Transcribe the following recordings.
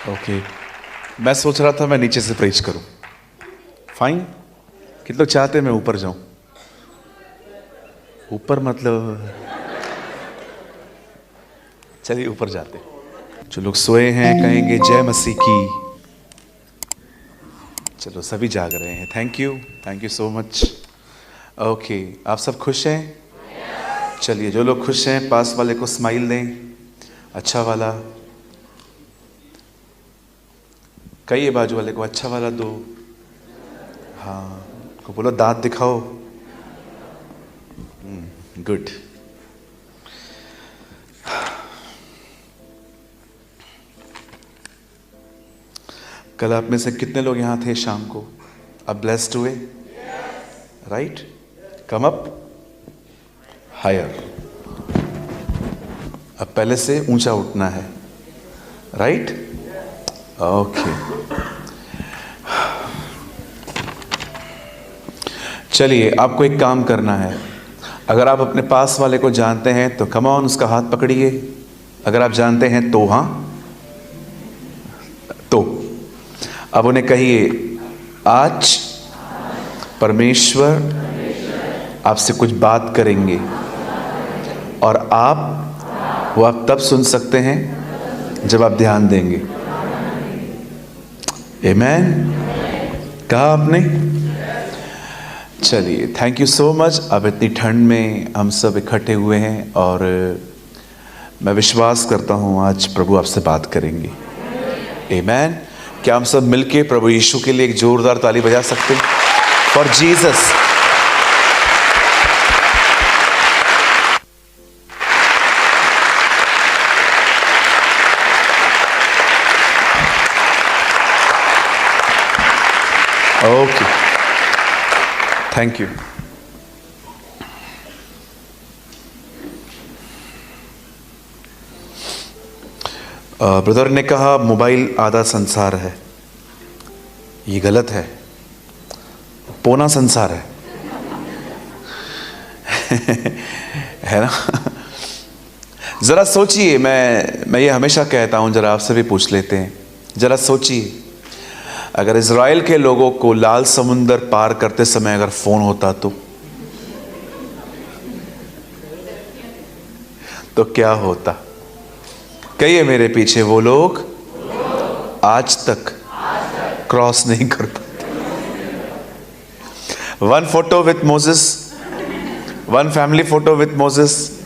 Okay, मैं सोच रहा था मैं नीचे से प्रीच करूं। फाइन, कितने लोग चाहते हैं मैं ऊपर जाऊं? ऊपर मतलब चलिए ऊपर जाते हैं। जो लोग सोए हैं कहेंगे जय मसीह की। चलो सभी जाग रहे हैं। Thank you so much. Okay, आप सब खुश हैं? चलिए, जो लोग खुश हैं पास वाले को स्माइल दें, अच्छा वाला। कहिए बाजू वाले को अच्छा वाला दो। हाँ, को बोलो दांत दिखाओ। गुड। कल आप में से कितने लोग यहाँ थे शाम को? अब ब्लेस्ड हुए? Right, come up higher. अब पहले से ऊंचा उठना है। Right, okay. चलिए, आपको एक काम करना है। अगर आप अपने पास वाले को जानते हैं तो कम ऑन उसका हाथ पकड़िए। अगर आप जानते हैं तो हाँ, तो अब उन्हें कहिए, आज परमेश्वर आपसे कुछ बात करेंगे और वो आप तब सुन सकते हैं जब आप ध्यान देंगे। आमीन। कहा आपने? चलिए, थैंक यू सो मच। अब इतनी ठंड में हम सब इकट्ठे हुए हैं और मैं विश्वास करता हूँ आज प्रभु आपसे बात करेंगे। आमीन। क्या हम सब मिलके प्रभु यीशु के लिए एक जोरदार ताली बजा सकते हैं? For Jesus. Okay, thank you. Brother ने कहा मोबाइल आधा संसार है। ये गलत है, पौना संसार है। है ना? जरा सोचिए, मैं ये हमेशा कहता हूं, जरा आपसे भी पूछ लेते हैं। जरा सोचिए, अगर इज़राइल के लोगों को लाल समुंदर पार करते समय अगर फोन होता तो क्या होता? कहिए मेरे पीछे, वो लोग आज तक क्रॉस नहीं कर पाते। One photo with Moses, one family photo with Moses.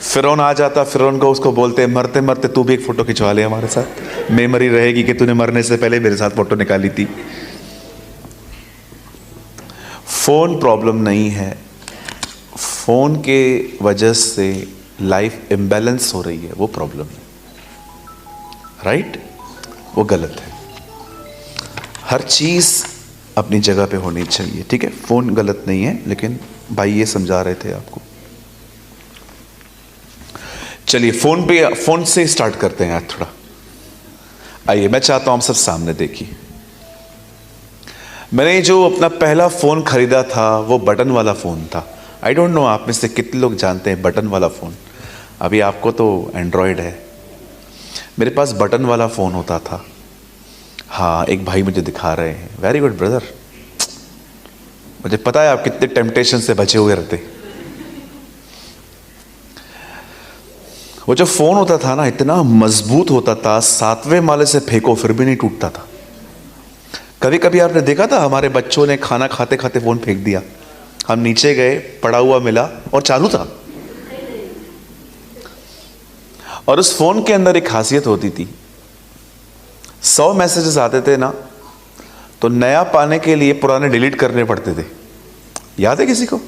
फिरौन आ जाता, फिरौन को उसको बोलते मरते मरते तू भी एक फोटो खिंचवा ले हमारे साथ, मेमोरी रहेगी कि तूने मरने से पहले मेरे साथ फोटो निकाली थी। फोन प्रॉब्लम नहीं है, फोन के वजह से लाइफ इम्बैलेंस हो रही है, वो प्रॉब्लम है। राइट, वो गलत है। हर चीज अपनी जगह पे होनी चाहिए, ठीक है? फोन गलत नहीं है, लेकिन भाई ये समझा रहे थे आपको। चलिए, फोन से स्टार्ट करते हैं आज थोड़ा। आइए, मैं चाहता हूं हम सब सामने देखिए। मैंने जो अपना पहला फोन खरीदा था वो बटन वाला फोन था। आई डोंट नो आप में से कितने लोग जानते हैं बटन वाला फोन। अभी आपको तो एंड्रॉयड है, मेरे पास बटन वाला फोन होता था। हाँ, एक भाई मुझे दिखा रहे हैं। Very good brother. मुझे पता है आप कितने टेम्पटेशन से बचे हुए रहते। वो जो फोन होता था ना, इतना मजबूत होता था, 7वें माले से फेंको फिर भी नहीं टूटता था। कभी कभी आपने देखा था हमारे बच्चों ने खाना खाते खाते फोन फेंक दिया, हम नीचे गए, पड़ा हुआ मिला और चालू था। और उस फोन के अंदर एक खासियत होती थी, 100 मैसेजेस आते थे ना, तो नया पाने के लिए पुराने डिलीट करने पड़ते थे। याद है किसी को?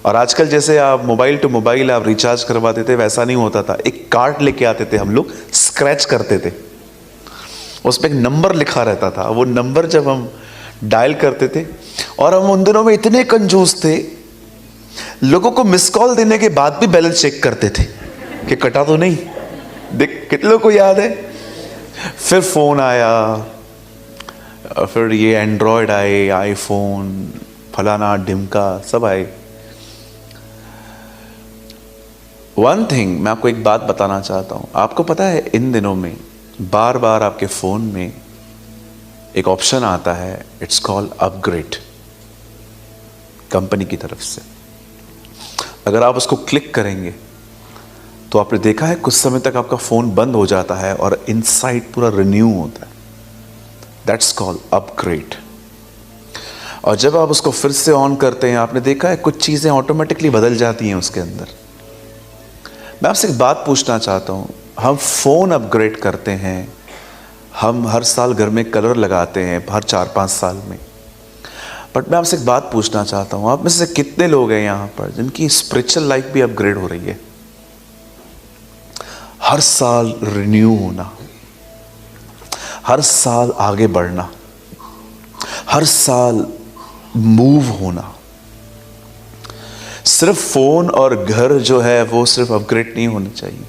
और आजकल जैसे आप मोबाइल टू मोबाइल आप रिचार्ज करवाते थे, वैसा नहीं होता था। एक कार्ड लेके आते थे हम लोग, स्क्रैच करते थे, उसमें एक नंबर लिखा रहता था। वो नंबर जब हम डायल करते थे, और हम उन दिनों में इतने कंजूस थे, लोगों को मिस कॉल देने के बाद भी बैलेंस चेक करते थे कि कटा तो नहीं। देख, कितने लोगों को याद है? फिर फोन आया, फिर ये एंड्रॉयड आए, आईफोन, फलाना ढिमका सब आए। वन थिंग मैं आपको एक बात बताना चाहता हूं। आपको पता है इन दिनों में बार बार आपके फ़ोन में एक ऑप्शन आता है, इट्स कॉल्ड अपग्रेड, कंपनी की तरफ से। अगर आप उसको क्लिक करेंगे तो आपने देखा है कुछ समय तक आपका फ़ोन बंद हो जाता है और इनसाइड पूरा रिन्यू होता है। That's called upgrade. और जब आप उसको फिर से ऑन करते हैं, आपने देखा है कुछ चीज़ें ऑटोमेटिकली बदल जाती हैं उसके अंदर। मैं आपसे एक बात पूछना चाहता हूँ, हम फ़ोन अपग्रेड करते हैं, हम हर साल घर में कलर लगाते हैं, हर 4-5 साल में। बट मैं आपसे एक बात पूछना चाहता हूँ, आप में से कितने लोग हैं यहाँ पर जिनकी स्पिरिचुअल लाइफ भी अपग्रेड हो रही है? हर साल रिन्यू होना, हर साल आगे बढ़ना, हर साल मूव होना। सिर्फ फोन और घर जो है वो सिर्फ अपग्रेड नहीं होना चाहिए।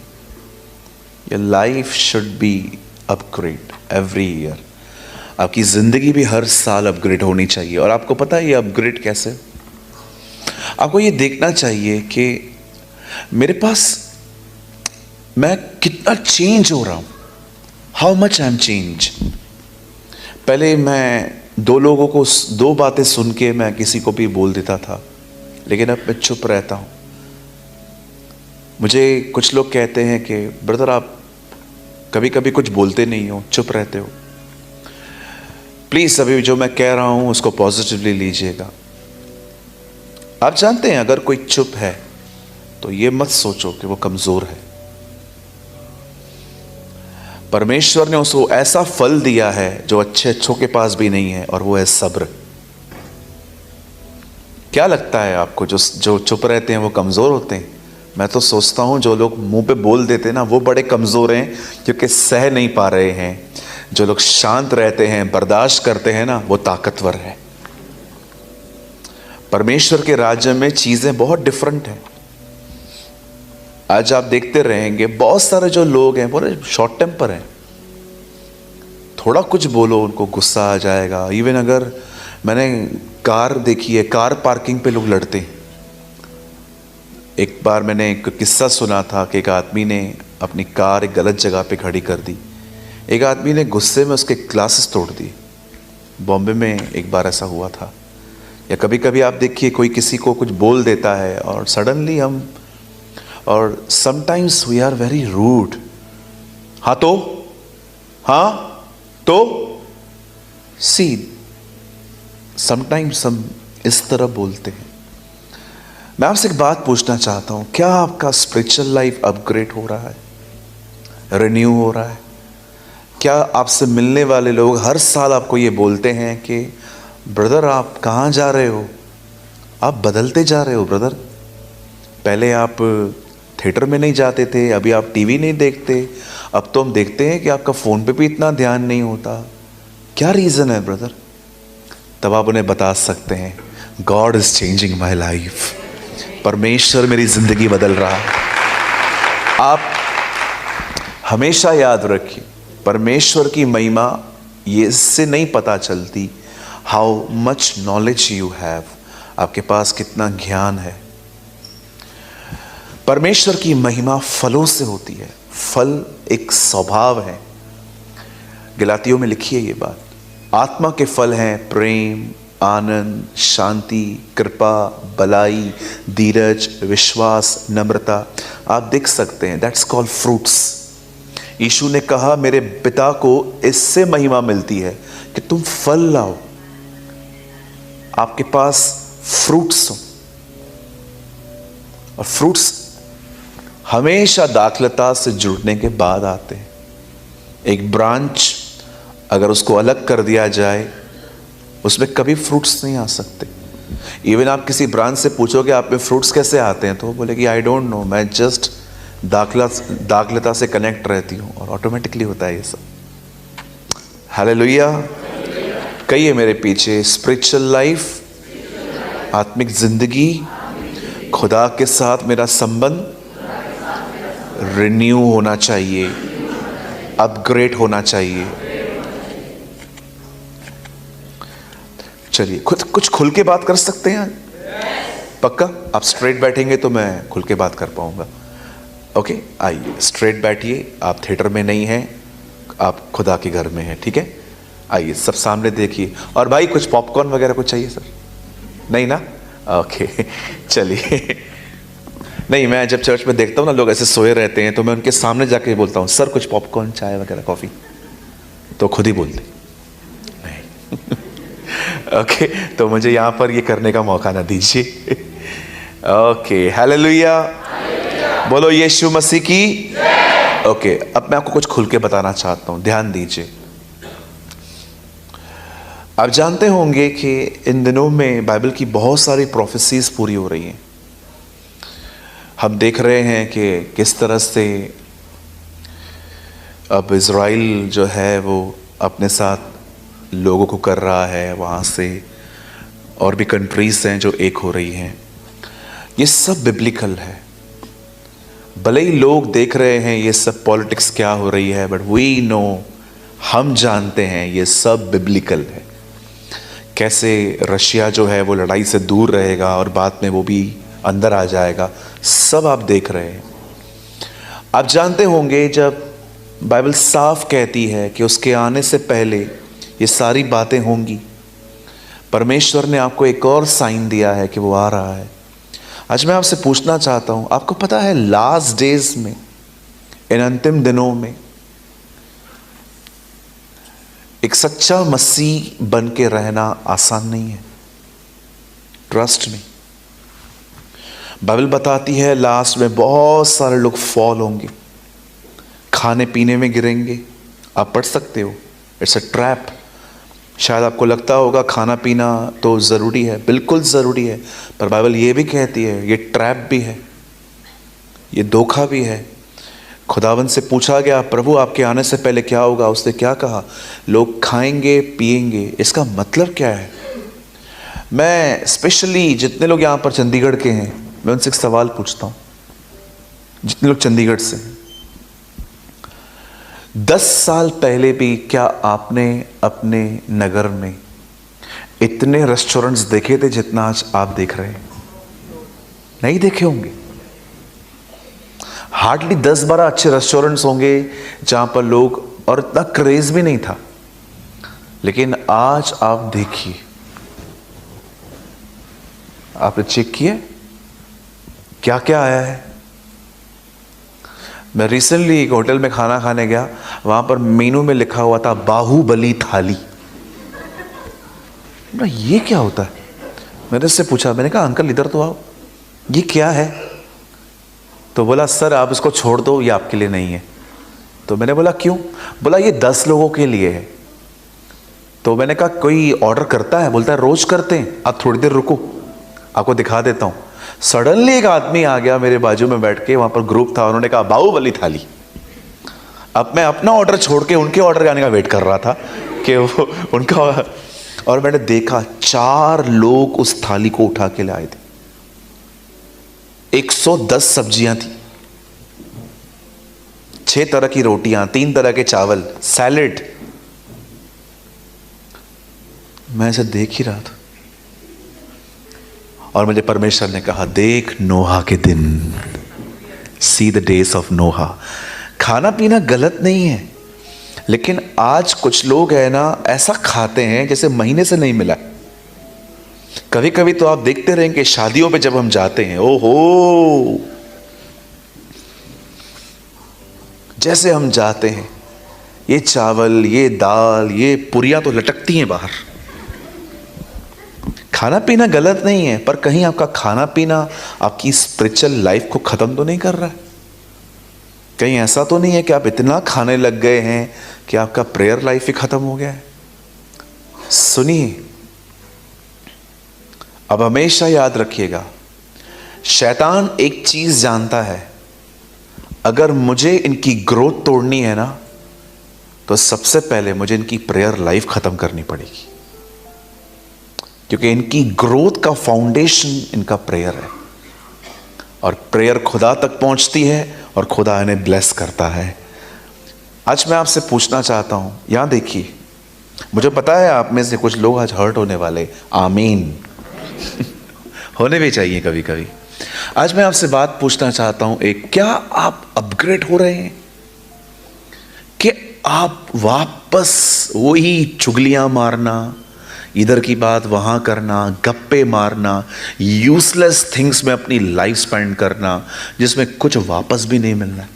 Your life should be upgrade every year. आपकी जिंदगी भी हर साल अपग्रेड होनी चाहिए। और आपको पता है ये अपग्रेड कैसे? आपको ये देखना चाहिए कि मेरे पास मैं कितना चेंज हो रहा हूं, how much I am change. पहले मैं दो लोगों को दो बातें सुन के मैं किसी को भी बोल देता था, लेकिन अब मैं चुप रहता हूं। मुझे कुछ लोग कहते हैं कि ब्रदर आप कभी कभी कुछ बोलते नहीं हो, चुप रहते हो। प्लीज अभी जो मैं कह रहा हूं उसको पॉजिटिवली लीजिएगा। आप जानते हैं अगर कोई चुप है तो ये मत सोचो कि वो कमजोर है। परमेश्वर ने उसको ऐसा फल दिया है जो अच्छों के पास भी नहीं है, और वो है सब्र। क्या लगता है आपको जो चुप रहते हैं वो कमजोर होते हैं? मैं तो सोचता हूं जो लोग मुंह पे बोल देते हैं ना वो बड़े कमजोर हैं, क्योंकि सह नहीं पा रहे हैं। जो लोग शांत रहते हैं, बर्दाश्त करते हैं ना, वो ताकतवर है। परमेश्वर के राज्य में चीजें बहुत डिफरेंट हैं। आज आप देखते रहेंगे बहुत सारे जो लोग हैं बड़े शॉर्ट टेम्पर हैं। थोड़ा कुछ बोलो उनको गुस्सा आ जाएगा। इवन अगर मैंने कार देखी है, कार पार्किंग पे लोग लड़ते हैं। एक बार मैंने एक किस्सा सुना था कि एक आदमी ने अपनी कार एक गलत जगह पे खड़ी कर दी। एक आदमी ने गुस्से में उसके ग्लासेस तोड़ दिए। बॉम्बे में एक बार ऐसा हुआ था। या कभी कभी आप देखिए कोई किसी को कुछ बोल देता है और सडनली हम, और sometimes we are very rude. हाँ तो, हाँ तो, सी समटाइम्स हम इस तरह बोलते हैं। मैं आपसे एक बात पूछना चाहता हूं, क्या आपका स्पिरिचुअल लाइफ अपग्रेड हो रहा है, रिन्यू हो रहा है? क्या आपसे मिलने वाले लोग हर साल आपको ये बोलते हैं कि ब्रदर आप कहाँ जा रहे हो, आप बदलते जा रहे हो ब्रदर। पहले आप थिएटर में नहीं जाते थे, अभी आप टीवी नहीं देखते, अब तो हम देखते हैं कि आपका फ़ोन पे भी इतना ध्यान नहीं होता। क्या रीज़न है ब्रदर? तब आप उन्हें बता सकते हैं, God is changing my life. परमेश्वर मेरी ज़िंदगी बदल रहा है। आप हमेशा याद रखिए, परमेश्वर की महिमा ये इससे नहीं पता चलती how much knowledge you have, आपके पास कितना ज्ञान है। परमेश्वर की महिमा फलों से होती है। फल एक स्वभाव है। गलातियों में लिखी है ये बात। आत्मा के फल हैं प्रेम, आनंद, शांति, कृपा, भलाई, धीरज, विश्वास, नम्रता। आप देख सकते हैं, दैट्स कॉल्ड फ्रूट्स। यीशु ने कहा मेरे पिता को इससे महिमा मिलती है कि तुम फल लाओ, आपके पास फ्रूट्स हो। और फ्रूट्स हमेशा दाखलता से जुड़ने के बाद आते हैं। एक ब्रांच अगर उसको अलग कर दिया जाए उसमें कभी फ्रूट्स नहीं आ सकते। इवन आप किसी ब्रांच से पूछोगे आप में फ्रूट्स कैसे आते हैं, तो वो बोलेगी आई डोंट नो, मैं जस्ट दाखलता से कनेक्ट रहती हूँ, और ऑटोमेटिकली होता है ये सब। हालेलुया। कहिए मेरे पीछे, स्पिरिचुअल लाइफ, आत्मिक जिंदगी, खुदा के साथ मेरा संबंध रिन्यू होना चाहिए, अपग्रेड होना चाहिए। चलिए कुछ खुल के बात कर सकते हैं पक्का? आप स्ट्रेट बैठेंगे तो मैं खुल के बात कर पाऊंगा। ओके, आइए स्ट्रेट बैठिए। आप थिएटर में नहीं हैं, आप खुदा के घर में हैं, ठीक है? आइए सब सामने देखिए। और भाई कुछ पॉपकॉर्न वगैरह कुछ चाहिए सर? नहीं ना? ओके चलिए। नहीं, मैं जब चर्च में देखता हूँ ना लोग ऐसे सोए रहते हैं, तो मैं उनके सामने जाके बोलता हूँ सर कुछ पॉपकॉर्न, चाय वगैरह, कॉफ़ी, तो खुद ही बोलते नहीं। ओके, तो मुझे यहाँ पर ये करने का मौका ना दीजिए। ओके, हालेलुया, बोलो यीशु मसीह की। ओके, अब मैं आपको कुछ खुल के बताना चाहता हूँ, ध्यान दीजिए। आप जानते होंगे कि इन दिनों में बाइबल की बहुत सारी प्रोफेसीज पूरी हो रही हैं। हम देख रहे हैं कि किस तरह से अब इज़राइल जो है वो अपने साथ लोगों को कर रहा है, वहाँ से और भी कंट्रीज़ हैं जो एक हो रही हैं। ये सब बिब्लिकल है। भले ही लोग देख रहे हैं ये सब पॉलिटिक्स क्या हो रही है, बट वी नो, हम जानते हैं ये सब बिब्लिकल है। कैसे रशिया जो है वो लड़ाई से दूर रहेगा और बाद में वो भी अंदर आ जाएगा, सब आप देख रहे हैं। आप जानते होंगे जब बाइबल साफ कहती है कि उसके आने से पहले ये सारी बातें होंगी, परमेश्वर ने आपको एक और साइन दिया है कि वो आ रहा है। आज मैं आपसे पूछना चाहता हूं, आपको पता है लास्ट डेज में, इन अंतिम दिनों में, एक सच्चा मसीह बन के रहना आसान नहीं है। ट्रस्ट में, बाइबल बताती है लास्ट में बहुत सारे लोग फॉल होंगे, खाने पीने में गिरेंगे। आप पढ़ सकते हो, इट्स अ ट्रैप। शायद आपको लगता होगा खाना पीना तो ज़रूरी है, बिल्कुल ज़रूरी है, पर बाइबल ये भी कहती है ये ट्रैप भी है, ये धोखा भी है। खुदावन से पूछा गया, प्रभु आपके आने से पहले क्या होगा? उसने क्या कहा? लोग खाएंगे पिएंगे। इसका मतलब क्या है? मैं स्पेशली जितने लोग यहाँ पर चंडीगढ़ के हैं, मैं उनसे एक सवाल पूछता हूँ। जितने लोग चंडीगढ़ से हैं, 10 साल पहले भी क्या आपने अपने नगर में इतने रेस्टोरेंट्स देखे थे जितना आज आप देख रहे हैं? नहीं देखे होंगे। हार्डली 10-12 अच्छे रेस्टोरेंट्स होंगे जहां पर लोग, और इतना क्रेज भी नहीं था। लेकिन आज आप देखिए, आपने चेक किया क्या क्या आया है? मैं रिसेंटली एक होटल में खाना खाने गया, वहां पर मेनू में लिखा हुआ था बाहुबली थाली। ये क्या होता है? मैंने उससे पूछा, मैंने कहा अंकल इधर तो आओ, ये क्या है? तो बोला सर आप इसको छोड़ दो, ये आपके लिए नहीं है। तो मैंने बोला क्यों? बोला ये 10 लोगों के लिए है। तो मैंने कहा कोई ऑर्डर करता है? बोलता है रोज करते हैं। आप थोड़ी देर रुको, आपको दिखा देता हूँ। सडनली एक आदमी आ गया मेरे बाजू में बैठ के, वहां पर ग्रुप था, उन्होंने कहा बाहुबली थाली। अब मैं अपना ऑर्डर छोड़ के उनके ऑर्डर आने का वेट कर रहा था कि वो उनका, और मैंने देखा 4 लोग उस थाली को उठा के लाए थे। 110 सब्जियां थी, 6 तरह की रोटियां, 3 तरह के चावल, सैलेड। मैं ऐसे देख ही रहा था और मुझे परमेश्वर ने कहा देख नोहा के दिन, सी द डेज ऑफ नोहा। खाना पीना गलत नहीं है, लेकिन आज कुछ लोग है ना ऐसा खाते हैं जैसे महीने से नहीं मिला। कभी कभी तो आप देखते रहेंगे शादियों पे जब हम जाते हैं, ओहो, जैसे हम जाते हैं, ये चावल, ये दाल, ये पुरियां तो लटकती हैं बाहर। खाना पीना गलत नहीं है, पर कहीं आपका खाना पीना आपकी स्पिरिचुअल लाइफ को खत्म तो नहीं कर रहा है? कहीं ऐसा तो नहीं है कि आप इतना खाने लग गए हैं कि आपका प्रेयर लाइफ ही खत्म हो गया है? सुनिए, अब हमेशा याद रखिएगा, शैतान एक चीज जानता है, अगर मुझे इनकी ग्रोथ तोड़नी है ना, तो सबसे पहले मुझे इनकी प्रेयर लाइफ खत्म करनी पड़ेगी, क्योंकि इनकी ग्रोथ का फाउंडेशन इनका प्रेयर है, और प्रेयर खुदा तक पहुंचती है और खुदा इन्हें ब्लेस करता है। आज मैं आपसे पूछना चाहता हूं, यहां देखिए, मुझे पता है आप में से कुछ लोग आज हर्ट होने वाले, आमीन। होने भी चाहिए कभी कभी। आज मैं आपसे बात पूछना चाहता हूं एक, क्या आप अपग्रेड हो रहे हैं? कि आप वापस वही चुगलियां मारना, इधर की बात वहां करना, गप्पे मारना, यूजलेस थिंग्स में अपनी लाइफ स्पेंड करना, जिसमें कुछ वापस भी नहीं मिलना।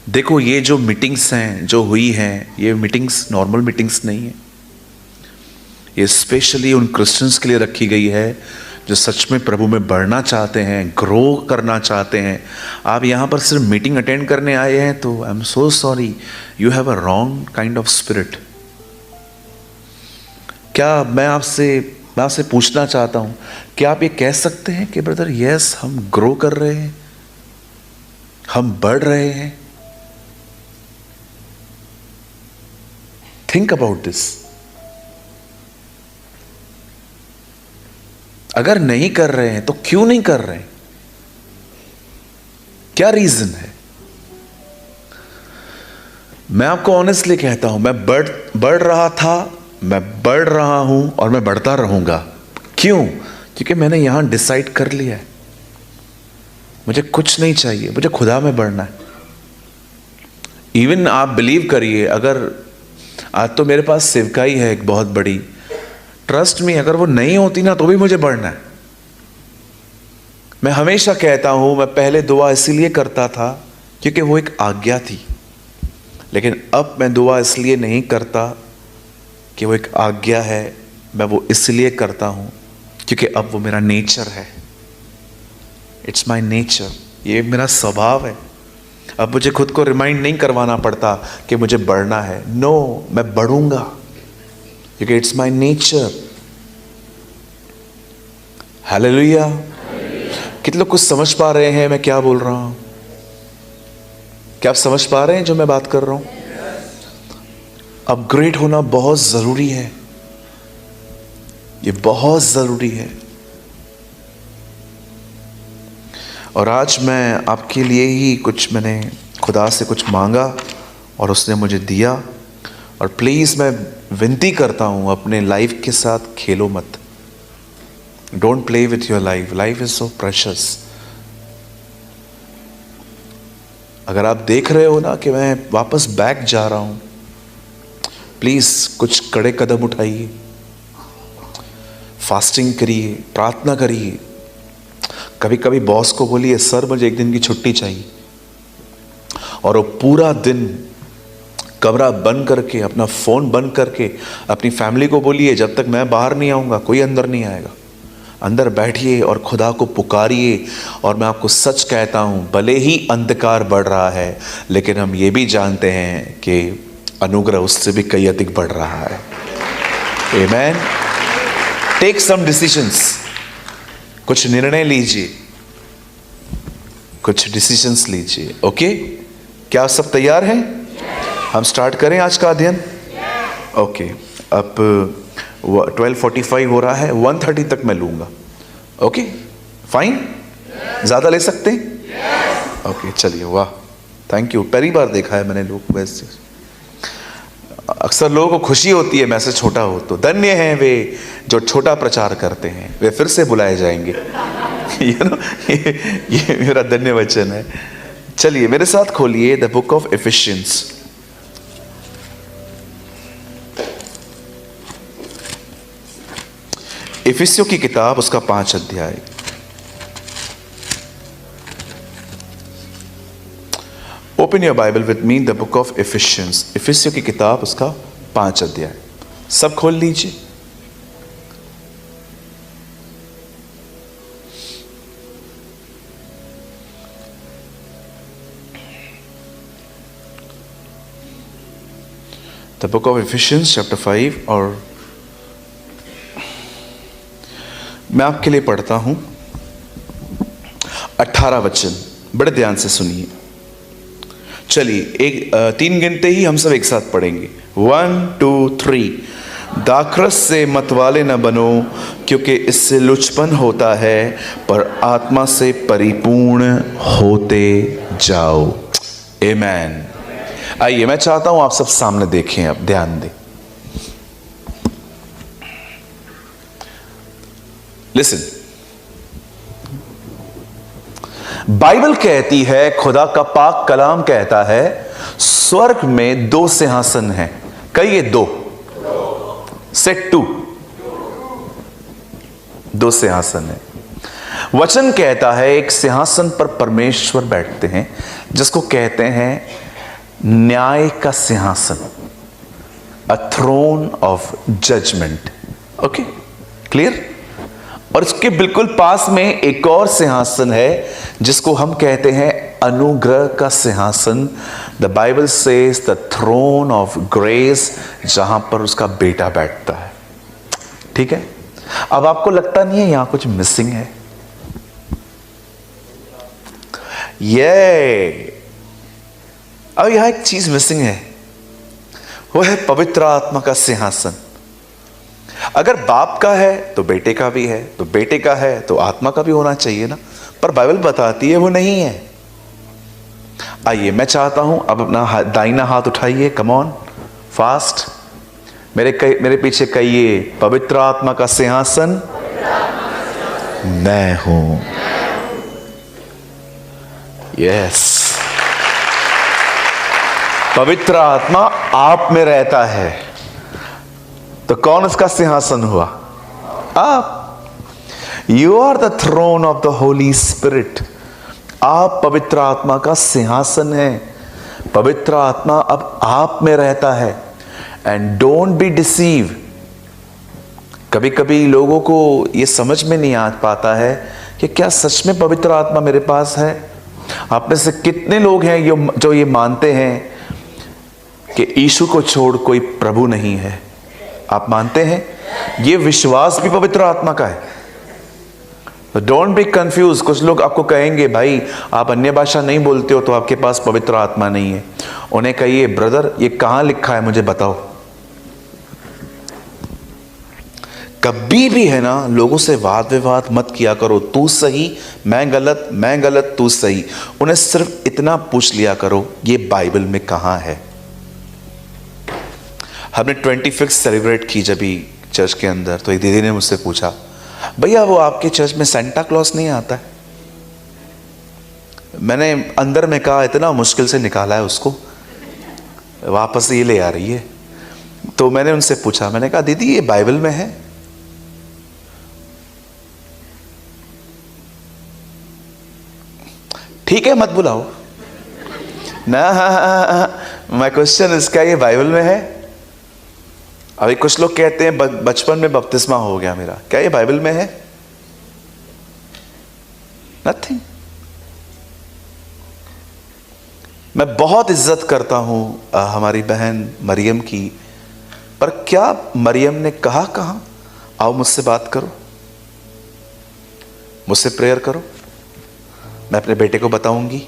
देखो, ये जो मीटिंग्स हैं जो हुई हैं, ये मीटिंग्स नॉर्मल मीटिंग्स नहीं है। ये स्पेशली उन क्रिश्चियंस के लिए रखी गई है जो सच में प्रभु में बढ़ना चाहते हैं, ग्रो करना चाहते हैं। आप यहाँ पर सिर्फ मीटिंग अटेंड करने आए हैं तो I am so sorry, you have a wrong kind of spirit. क्या मैं आपसे पूछना चाहता हूँ, क्या आप ये कह सकते हैं कि ब्रदर यस हम ग्रो कर रहे हैं, हम बढ़ रहे हैं? Think about this. अगर नहीं कर रहे हैं तो क्यों नहीं कर रहे हैं? क्या रीजन है? मैं आपको ऑनेस्टली कहता हूं, मैं बढ़ रहा था, मैं बढ़ रहा हूं और मैं बढ़ता रहूंगा। क्यों? क्योंकि मैंने यहां डिसाइड कर लिया है, मुझे कुछ नहीं चाहिए, मुझे खुदा में बढ़ना है। इवन आप बिलीव करिए, अगर आज तो मेरे पास सेवकाई है एक बहुत बड़ी, ट्रस्ट में अगर वो नहीं होती ना तो भी मुझे बढ़ना है। मैं हमेशा कहता हूं, मैं पहले दुआ इसीलिए करता था क्योंकि वो एक आज्ञा थी, लेकिन अब मैं दुआ इसलिए नहीं करता कि वो एक आज्ञा है, मैं वो इसलिए करता हूं क्योंकि अब वो मेरा नेचर है। इट्स माई नेचर, ये मेरा स्वभाव है। अब मुझे खुद को रिमाइंड नहीं करवाना पड़ता कि मुझे बढ़ना है। नो, मैं बढ़ूंगा क्योंकि इट्स माई नेचर। हालेलुया। कितने लोग कुछ समझ पा रहे हैं मैं क्या बोल रहा हूं? क्या आप समझ पा रहे हैं जो मैं बात कर रहा हूं? अपग्रेड होना बहुत जरूरी है, ये बहुत जरूरी है। और आज मैं आपके लिए ही मैंने खुदा से कुछ मांगा और उसने मुझे दिया। और प्लीज़ मैं विनती करता हूँ, अपने लाइफ के साथ खेलो मत। Don't play with your life, life is so precious. अगर आप देख रहे हो ना कि मैं वापस बैक जा रहा हूँ, प्लीज़ कुछ कड़े कदम उठाइए, फास्टिंग करिए, प्रार्थना करिए। कभी कभी बॉस को बोलिए सर मुझे एक दिन की छुट्टी चाहिए, और वो पूरा दिन कमरा बंद करके, अपना फ़ोन बंद करके अपनी फैमिली को बोलिए जब तक मैं बाहर नहीं आऊँगा कोई अंदर नहीं आएगा। अंदर बैठिए और खुदा को पुकारिए। और मैं आपको सच कहता हूँ, भले ही अंधकार बढ़ रहा है, लेकिन हम ये भी जानते हैं कि अनुग्रह उससे भी कई अधिक बढ़ रहा है। आमेन। टेक सम डिसीजंस, कुछ निर्णय लीजिए, कुछ डिसीजंस लीजिए। ओके, क्या आप सब तैयार हैं? हम स्टार्ट करें आज का अध्ययन? ओके, अब 12:45 हो रहा है, 1:30 तक मैं लूंगा। ओके फाइन, ज्यादा ले सकते हैं? ओके चलिए, वाह थैंक यू। पहली बार देखा है मैंने लोग वैसे। अक्सर लोगों को खुशी होती है मैसेज छोटा हो तो। धन्य हैं वे जो छोटा प्रचार करते हैं, वे फिर से बुलाए जाएंगे। ये मेरा धन्य वचन है। चलिए मेरे साथ खोलिए द बुक ऑफ एफिशियंस। इफिसियों की किताब, उसका 5 अध्याय। Open your Bible with me, the book of Ephesians. इफिसियों की किताब, उसका 5 अध्याय। सब खोल लीजिए। The book of Ephesians chapter 5, और मैं आपके लिए पढ़ता हूं 18 वचन। बड़े ध्यान से सुनिए। चलिए 3 गिनते ही हम सब एक साथ पढ़ेंगे। 1 2 3। दाखरस से मतवाले न बनो, क्योंकि इससे लुचपन होता है, पर आत्मा से परिपूर्ण होते जाओ। आमेन। आइए, मैं चाहता हूं आप सब सामने देखें, अब ध्यान दें। लिसन, बाइबल कहती है, खुदा का पाक कलाम कहता है, स्वर्ग में 2 सिंहासन हैं। कहिए 2, सेट 2, 2 सिंहासन है। वचन कहता है एक सिंहासन पर परमेश्वर बैठते हैं जिसको कहते हैं न्याय का सिंहासन, a throne of judgment. Okay, clear. और इसके बिल्कुल पास में एक और सिंहासन है जिसको हम कहते हैं अनुग्रह का सिंहासन। The Bible says the throne of grace, जहां पर उसका बेटा बैठता है। ठीक है, अब आपको लगता नहीं है यहां कुछ मिसिंग है? ये अब यहां एक चीज मिसिंग है, वो है पवित्र आत्मा का सिंहासन। अगर बाप का है तो बेटे का भी है, तो बेटे का है तो आत्मा का भी होना चाहिए ना। पर बाइबल बताती है वो नहीं है। आइए, मैं चाहता हूं अब अपना दाहिना हाथ उठाइए, कम ऑन, फास्ट। मेरे पीछे कहिए, पवित्र आत्मा का सिंहासन मैं हूं। यस, पवित्र आत्मा आप में रहता है, तो कौन इसका सिंहासन हुआ? आप। You are the throne of the Holy Spirit. आप पवित्र आत्मा का सिंहासन है। पवित्र आत्मा अब आप में रहता है। And don't be deceive. कभी कभी लोगों को यह समझ में नहीं आ पाता है कि क्या सच में पवित्र आत्मा मेरे पास है। आप में से कितने लोग हैं जो ये मानते हैं कि यीशु को छोड़ कोई प्रभु नहीं है? आप मानते हैं? ये विश्वास भी पवित्र आत्मा का है। Don't be confuse. कुछ लोग आपको कहेंगे, भाई आप अन्य भाषा नहीं बोलते हो तो आपके पास पवित्र आत्मा नहीं है। उन्हें कहिए, ब्रदर ये कहां लिखा है, मुझे बताओ। कभी भी है ना, लोगों से वाद विवाद मत किया करो। तू सही, मैं गलत, मैं गलत, तू सही। उन्हें सिर्फ इतना पूछ लिया करो, ये बाइबल में कहां है। हमने 25 सेलिब्रेट की जब भी चर्च के अंदर, तो एक दीदी ने मुझसे पूछा, भैया वो आपके चर्च में सेंटा क्लॉज नहीं आता है? मैंने अंदर में कहा, इतना मुश्किल से निकाला है उसको, वापस ये ले आ रही है। तो मैंने उनसे पूछा, मैंने कहा दीदी ये बाइबल में है? ठीक है, मत बुलाओ ना। माय क्वेश्चन इसका, ये बाइबल में है? अभी कुछ लोग कहते हैं बचपन में बपतिस्मा हो गया मेरा, क्या ये बाइबल में है? नथिंग। मैं बहुत इज्जत करता हूं हमारी बहन मरियम की, पर क्या मरियम ने कहा कहां, आओ मुझसे बात करो, मुझसे प्रेयर करो, मैं अपने बेटे को बताऊंगी।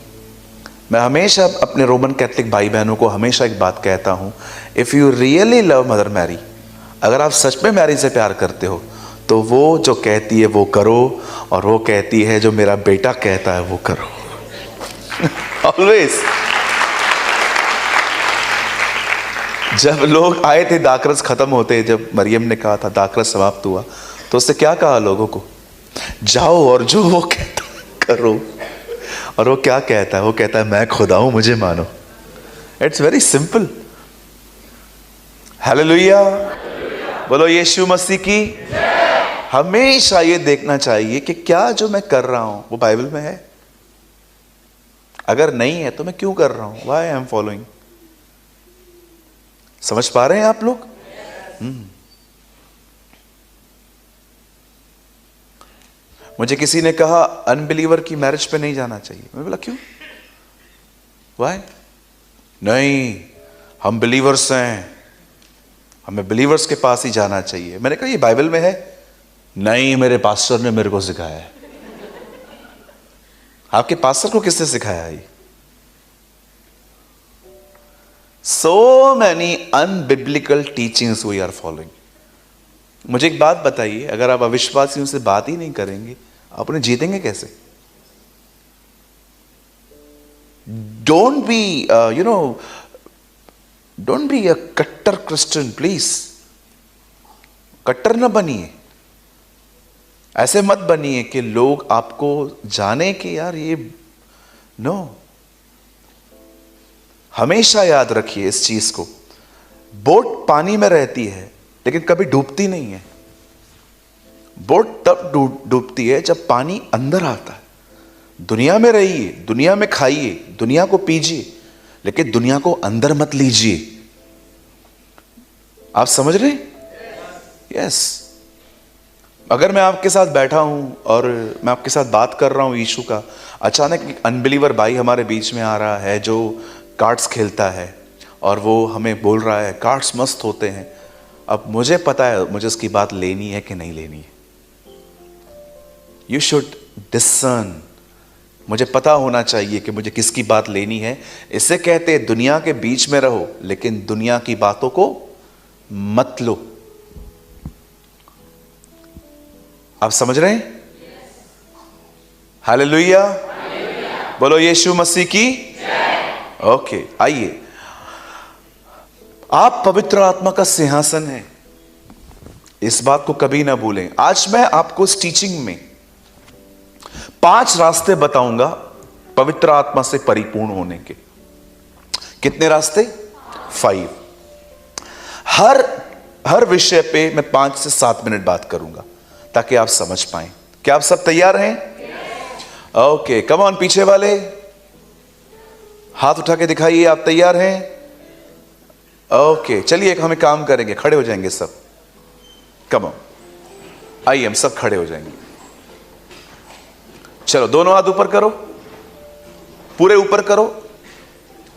मैं हमेशा अपने रोमन कैथलिक भाई बहनों को हमेशा एक बात कहता हूं, if you really love Mother Mary, अगर आप सच में मैरी से प्यार करते हो, तो वो जो कहती है वो करो, और वो कहती है जो मेरा बेटा कहता है वो करो। ऑलवेज। जब लोग आए थे, दाकरस खत्म होते, जब मरियम ने कहा था दाकरस समाप्त हुआ, तो उससे क्या कहा लोगों को? जाओ और जो वो कहता करो। और वो क्या कहता है? वो कहता है मैं खुदा हूं, मुझे मानो। It's very simple. हालेलुया, बोलो यीशु मसीह की। हमेशा ये देखना चाहिए कि क्या जो मैं कर रहा हूं वो बाइबल में है। अगर नहीं है तो मैं क्यों कर रहा हूं? Why I am following. समझ पा रहे हैं आप लोग? मुझे किसी ने कहा अनबिलीवर की मैरिज पे नहीं जाना चाहिए। मैं बोला क्यों? व्हाई? नहीं, हम बिलीवर्स हैं, हमें बिलीवर्स के पास ही जाना चाहिए। मैंने कहा ये बाइबल में है? नहीं, मेरे पास्टर ने मेरे को सिखाया है। आपके पास्टर को किसने सिखाया है? So many unbiblical teachings we are following. मुझे एक बात बताइए, अगर आप अविश्वासियों से बात ही नहीं करेंगे, आप उन्हें जीतेंगे कैसे? Don't be don't be a कट्टर क्रिश्चियन प्लीज। कट्टर ना बनिए, ऐसे मत बनिए कि लोग आपको जाने कि यार ये नो। हमेशा याद रखिए इस चीज को, बोट पानी में रहती है लेकिन कभी डूबती नहीं है। बोट तब डूबती है जब पानी अंदर आता है। दुनिया में रहिए, दुनिया में खाइए, दुनिया को पीजिए, लेकिन दुनिया को अंदर मत लीजिए। आप समझ रहे हैं? यस। अगर मैं आपके साथ बैठा हूं और मैं आपके साथ बात कर रहा हूं यीशु का, अचानक एक अनबिलीवर भाई हमारे बीच में आ रहा है जो कार्ड्स खेलता है और वो हमें बोल रहा है कार्ड्स मस्त होते हैं। अब मुझे पता है मुझे उसकी बात लेनी है कि नहीं लेनी है। You should discern. मुझे पता होना चाहिए कि मुझे किसकी बात लेनी है। इसे कहते हैं दुनिया के बीच में रहो लेकिन दुनिया की बातों को मत लो। आप समझ रहे हैं? हालेलुया, बोलो यीशु मसीह की जय। ओके, आइए। आप पवित्र आत्मा का सिंहासन है, इस बात को कभी ना भूलें। आज मैं आपको इस टीचिंग में 5 रास्ते बताऊंगा पवित्र आत्मा से परिपूर्ण होने के। कितने रास्ते? 5। हर विषय पे मैं 5 से 7 मिनट बात करूंगा ताकि आप समझ पाएं। क्या आप सब तैयार हैं? Okay, come on. पीछे वाले हाथ उठा के दिखाइए, आप तैयार हैं? ओके, चलिए हम एक काम करेंगे, खड़े हो जाएंगे सब। कम ऑन, आइए हम सब खड़े हो जाएंगे। चलो, दोनों हाथ ऊपर करो, पूरे ऊपर करो।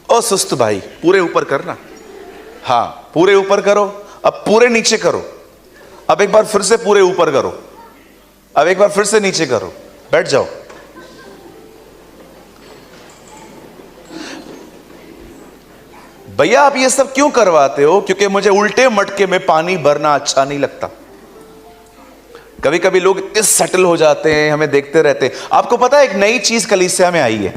ओ सुस्त भाई, पूरे ऊपर करना। हाँ, पूरे ऊपर करो। अब पूरे नीचे करो। अब एक बार फिर से पूरे ऊपर करो। अब एक बार फिर से नीचे करो। बैठ जाओ। भैया आप ये सब क्यों करवाते हो? क्योंकि मुझे उल्टे मटके में पानी भरना अच्छा नहीं लगता। कभी कभी लोग इतने सेटल हो जाते हैं, हमें देखते रहते हैं। आपको पता है एक नई चीज कलीसिया में आई है।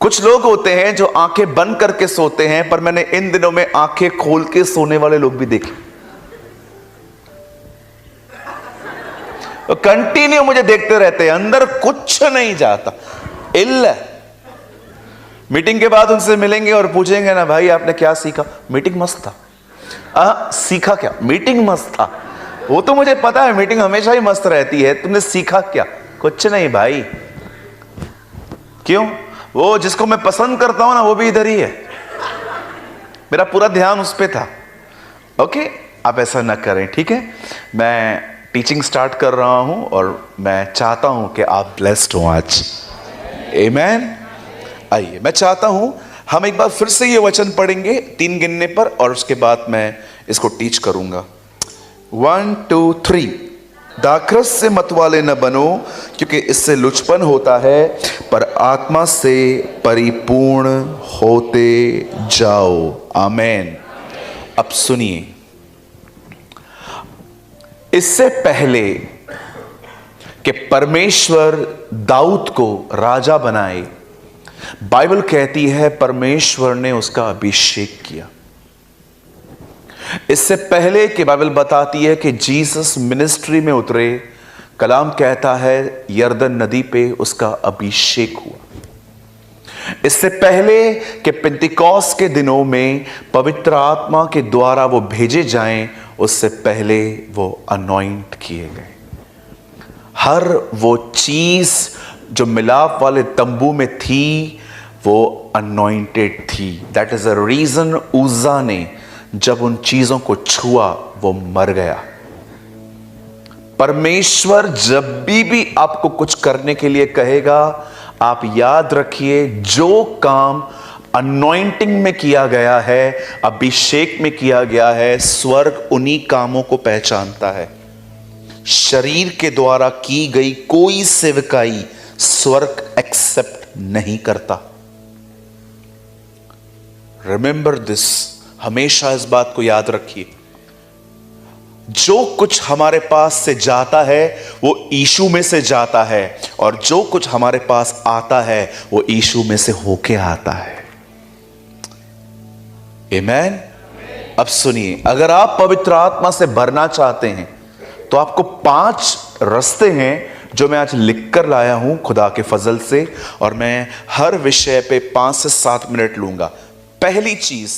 कुछ लोग होते हैं जो आंखें बंद करके सोते हैं, पर मैंने इन दिनों में आंखें खोल के सोने वाले लोग भी देखे। कंटिन्यू मुझे देखते रहते हैं, अंदर कुछ नहीं जाता। इल्ल मीटिंग के बाद उनसे मिलेंगे और पूछेंगे ना, भाई आपने क्या सीखा? मीटिंग मस्त था। सीखा क्या? मीटिंग मस्त था। वो तो मुझे पता है, मीटिंग हमेशा ही मस्त रहती है। तुमने सीखा क्या? कुछ नहीं भाई। क्यों? वो जिसको मैं पसंद करता हूं ना, वो भी इधर ही है। मेरा पूरा ध्यान उस पर था। ओके, आप ऐसा ना करें, ठीक है? मैं टीचिंग स्टार्ट कर रहा हूं और मैं चाहता हूं कि आप ब्लेस्ड हो आज। आमीन। आइए, मैं चाहता हूं हम एक बार फिर से ये वचन पढ़ेंगे 3 गिनने पर, और उसके बाद मैं इसको टीच करूंगा। 1 2 3। दाखरस से मतवाले न बनो, क्योंकि इससे लुचपन होता है, पर आत्मा से परिपूर्ण होते जाओ। आमेन। अब सुनिए, इससे पहले कि परमेश्वर दाऊद को राजा बनाए, बाइबल कहती है परमेश्वर ने उसका अभिषेक किया। इससे पहले कि बाइबल बताती है कि जीसस मिनिस्ट्री में उतरे, कलाम कहता है यरदन नदी पे उसका अभिषेक हुआ। इससे पहले कि पेंतिकोस्त के दिनों में पवित्र आत्मा के द्वारा वो भेजे जाएं, उससे पहले वो अनॉइंट किए गए। हर वो चीज जो मिलाप वाले तंबू में थी, वो अनॉइंटेड थी। दैट इज अ रीजन उज्जा ने जब उन चीजों को छुआ वो मर गया। परमेश्वर जब भी आपको कुछ करने के लिए कहेगा, आप याद रखिए, जो काम अनॉइंटिंग में किया गया है, अभिषेक में किया गया है, स्वर्ग उन्हीं कामों को पहचानता है। शरीर के द्वारा की गई कोई सेवकाई स्वर्ग एक्सेप्ट नहीं करता। रिमेंबर दिस, हमेशा इस बात को याद रखिए। जो कुछ हमारे पास से जाता है वो यीशु में से जाता है, और जो कुछ हमारे पास आता है वो यीशु में से होके आता है। आमीन। अब सुनिए, अगर आप पवित्र आत्मा से भरना चाहते हैं तो आपको 5 रास्ते हैं जो मैं आज लिख कर लाया हूं खुदा के फजल से, और मैं हर विषय पे 5 से 7 मिनट लूंगा। पहली चीज,